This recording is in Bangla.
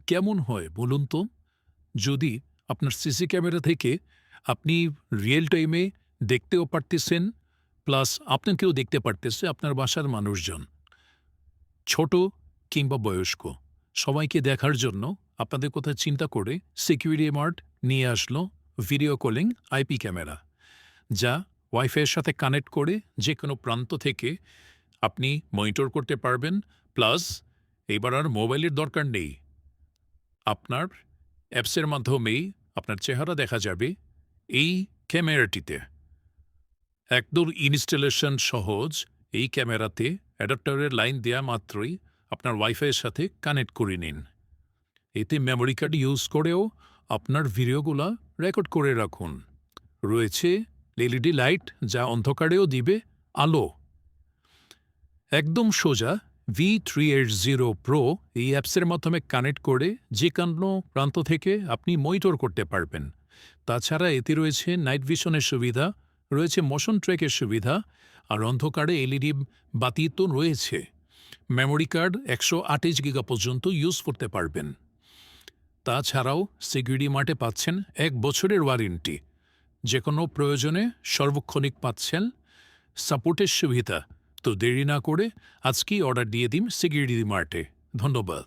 কেমন হয় বলুন তো? যদি আপনার সিসি ক্যামেরা থেকে আপনি রিয়েল টাইমে দেখতেও পারতেছেন, প্লাস আপনাকেও দেখতে পারতেছে আপনার বাসার মানুষজন। ছোট কিংবা বয়স্ক, সবাইকে দেখার জন্য আপনাদের কথা চিন্তা করে সিকিউরিটি মার্ট নিয়ে আসলো ভিডিও কলিং আইপি ক্যামেরা, যা ওয়াইফাইয়ের সাথে কানেক্ট করে যেকোনো প্রান্ত থেকে আপনি মনিটর করতে পারবেন। প্লাস এবার আর মোবাইলের দরকার নেই। আপনার অ্যাপসের মাধ্যমেই আপনার চেহারা দেখা যাবে এই ক্যামেরাটিতে। একদম ইনস্টলেশন সহজ। এই ক্যামেরাতে অ্যাডাপ্টারের লাইন দেয়া মাত্রই আপনার ওয়াইফাইয়ের সাথে কানেক্ট করে নিন। এতে মেমোরি কার্ড ইউজ করেও আপনার ভিডিওগুলা রেকর্ড করে রাখুন। রয়েছে এলইডি লাইট, যা অন্ধকারেও দিবে আলো। একদম সোজা V380 Pro এই অ্যাপসের মাধ্যমে কানেক্ট করে যে কোনো প্রান্ত থেকে আপনি মনিটর করতে পারবেন। তাছাড়া এতে রয়েছে নাইট ভিশনের সুবিধা, রয়েছে মোশন ট্র্যাকের সুবিধা, আর অন্ধকারে এলইডি বাতি তো রয়েছে। মেমোরি কার্ড 128 গিগা পর্যন্ত ইউজ করতে পারবেন। তাছাড়াও সিকিউরিটি মার্টে পাচ্ছেন 1 বছরের ওয়ারেন্টি। যে কোনো প্রয়োজনে সর্বক্ষণিক পাচ্ছেন সাপোর্টের সুবিধা। তো দেরি না করে আজকেই অর্ডার দিয়ে দিন সিকিউরিটি মার্টে। ধন্যবাদ।